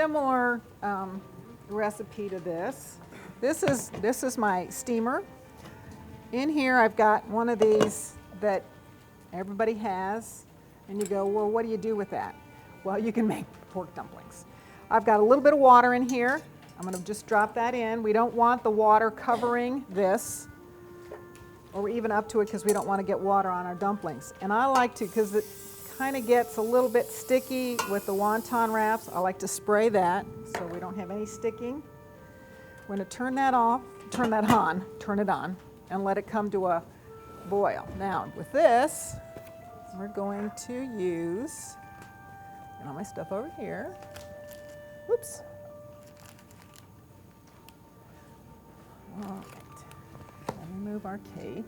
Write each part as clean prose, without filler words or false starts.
similar recipe to this. This is my steamer. In here I've got one of these that everybody has, and you go, well, what do you do with that? Well, you can make pork dumplings. I've got a little bit of water in here. I'm going to just drop that in. We don't want the water covering this, or even up to it, because we don't want to get water on our dumplings. And I like to, because it kind of gets a little bit sticky with the wonton wraps, I like to spray that so we don't have any sticking. We're going to turn that off, turn it on, and let it come to a boil. Now, with this, we're going to use, and all my stuff over here. Whoops. All right. Let me move our cake.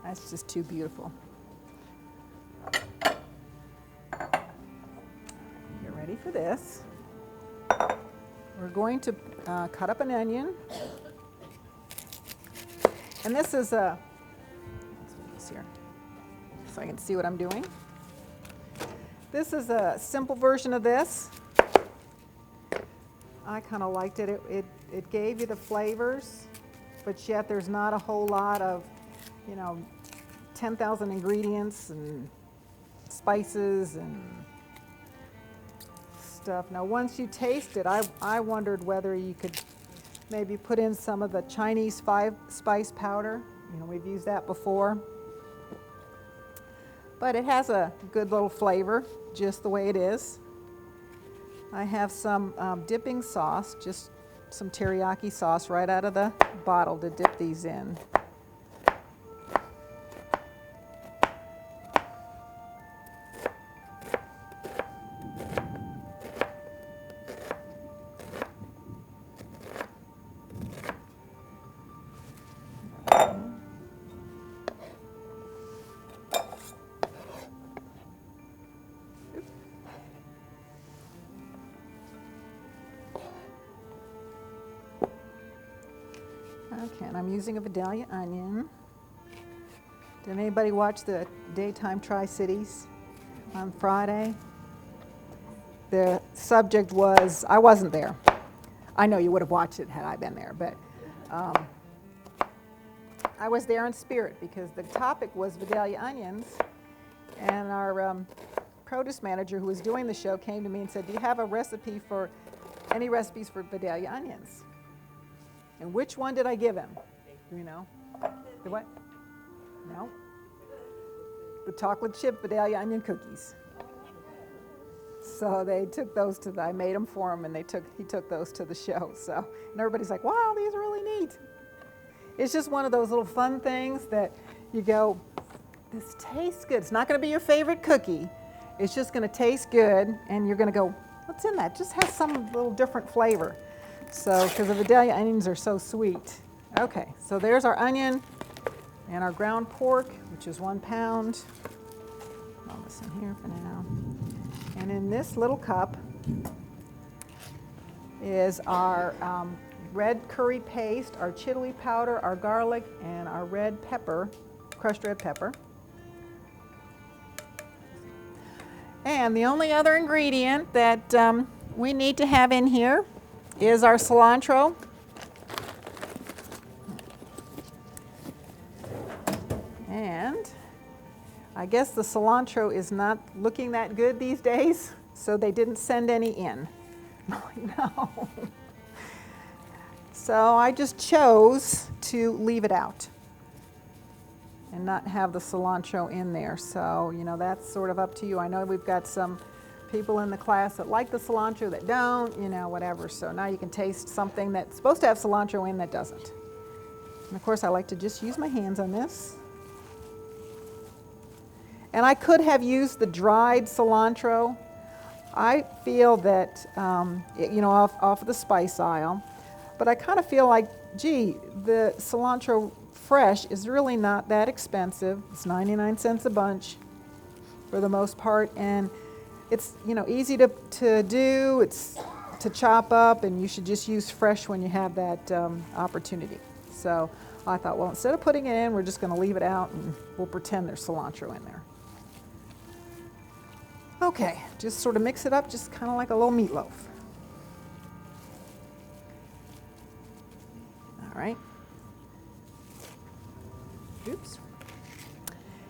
That's just too beautiful. Get ready for this. We're going to cut up an onion. And this is a, let's put this here so I can see what I'm doing. This is a simple version of this. I kind of liked it. It gave you the flavors, but yet there's not a whole lot of, 10,000 ingredients and spices and stuff. Now, once you taste it, I wondered whether you could maybe put in some of the Chinese 5-spice powder. We've used that before. But it has a good little flavor, just the way it is. I have some dipping sauce, just some teriyaki sauce right out of the bottle to dip these in. Okay, and I'm using a Vidalia onion. Did anybody watch the Daytime Tri-Cities on Friday? The subject was, I wasn't there. I know you would have watched it had I been there, but I was there in spirit because the topic was Vidalia onions, and our produce manager who was doing the show came to me and said, do you have a recipe for, any recipes for Vidalia onions? And which one did I give him? Do you know? The what? No? The chocolate chip Vidalia onion cookies. So they took those to I made them for him, and he took those to the show. So, and everybody's like, wow, these are really neat. It's just one of those little fun things that you go, this tastes good. It's not going to be your favorite cookie. It's just going to taste good, and you're going to go, what's in that? Just has some little different flavor. So, because the Vidalia onions are so sweet. Okay, so there's our onion and our ground pork, which is 1 pound. I'll this in here for now. And in this little cup is our red curry paste, our chili powder, our garlic, and our red pepper, crushed red pepper. And the only other ingredient that we need to have in here is our cilantro. And I guess the cilantro is not looking that good these days, so they didn't send any in. No. So I just chose to leave it out and not have the cilantro in there. So, that's sort of up to you. I know we've got some people in the class that like the cilantro, that don't, whatever. So now you can taste something that's supposed to have cilantro in that doesn't. And of course, I like to just use my hands on this. And I could have used the dried cilantro. I feel that, off of the spice aisle, but I kind of feel like, gee, the cilantro fresh is really not that expensive. It's 99 cents a bunch for the most part, and it's easy to do. It's to chop up, and you should just use fresh when you have that opportunity. So I thought, well, instead of putting it in, we're just going to leave it out, and we'll pretend there's cilantro in there. Okay, just sort of mix it up, just kind of like a little meatloaf. All right. Oops.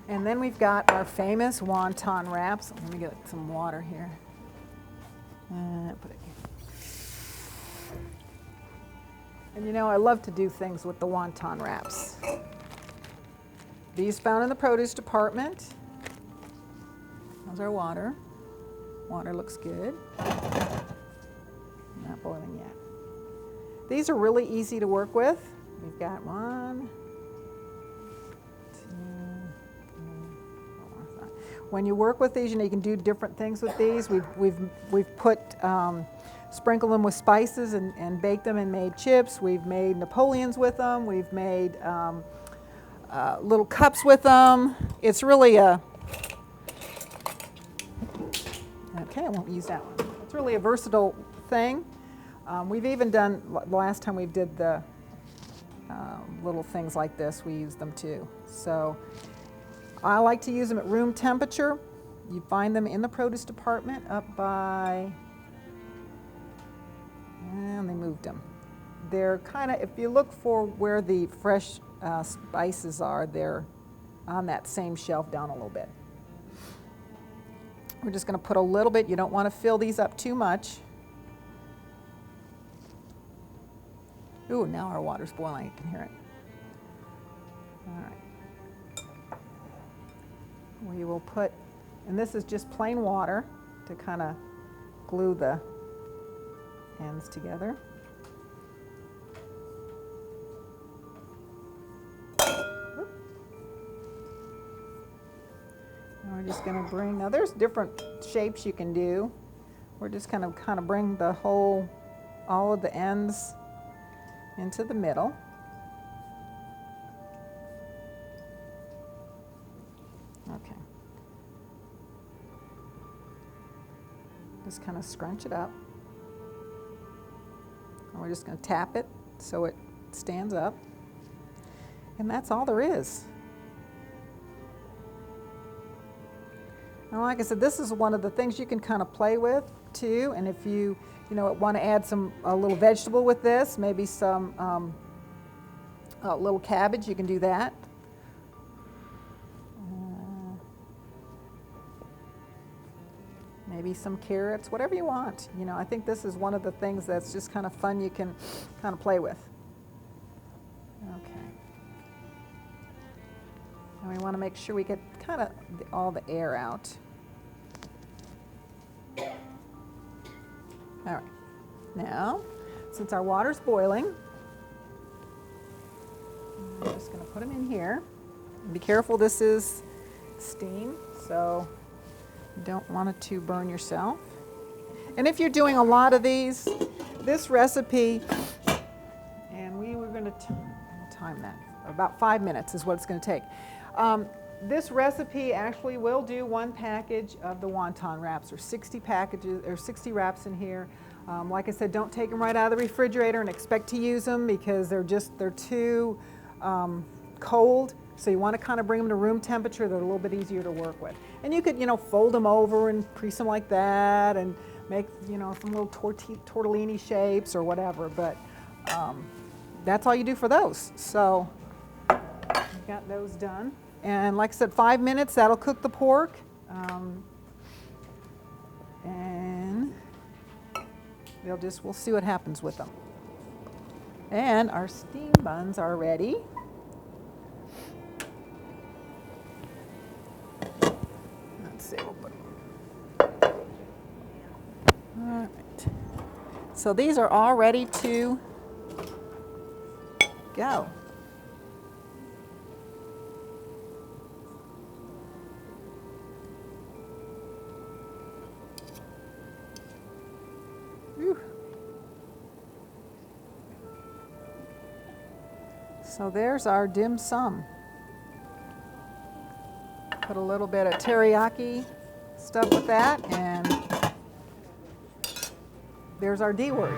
And then we've got our famous wonton wraps. Let me get some water here. Put it here. And you know, I love to do things with the wonton wraps. These found in the produce department. How's our water? Water looks good. Not boiling yet. These are really easy to work with. We've got 1, 2, 3, 4, 5. When you work with these, you know, you can do different things with these. We've put sprinkled them with spices and baked them and made chips. We've made Napoleons with them. We've made little cups with them. It's really a okay. I won't use that one. It's really a versatile thing. We've even done, the last time we did the little things like this, we used them too. So I like to use them at room temperature. You find them in the produce department up by, and they moved them. They're kind of, if you look for where the fresh spices are, they're on that same shelf down a little bit. We're just going to put a little bit. You don't want to fill these up too much. Ooh, now our water's boiling. I can hear it. All right. We will put, and this is just plain water to kind of glue the ends together. And we're just going to bring, now there's different shapes you can do. We're just kind of bring the whole, all of the ends into the middle. Okay. Just kind of scrunch it up. And we're just going to tap it so it stands up. And that's all there is. And like I said, this is one of the things you can kind of play with too. And if you want to add a little vegetable with this, maybe some little cabbage, you can do that. Maybe some carrots, whatever you want. You know, I think this is one of the things that's just kind of fun you can kind of play with. Okay. And we want to make sure we get kind of all the air out. All right. Now, since our water's boiling, I'm just going to put them in here. Be careful, this is steam, so you don't want it to burn yourself. And if you're doing a lot of these, this recipe, and we were going to time that, about 5 minutes is what it's going to take. This recipe actually will do 1 package of the wonton wraps. There's 60 packages, or 60 wraps in here. Like I said, don't take them right out of the refrigerator and expect to use them because they're too cold. So you want to kind of bring them to room temperature. They're a little bit easier to work with. And you could, fold them over and crease them like that and make, some little tortellini shapes or whatever. But that's all you do for those. So we've got those done. And like I said, 5 minutes, that'll cook the pork. And we'll see what happens with them. And our steam buns are ready. Let's see, we'll put them. All right. So these are all ready to go. So there's our dim sum. Put a little bit of teriyaki stuff with that, and there's our D word.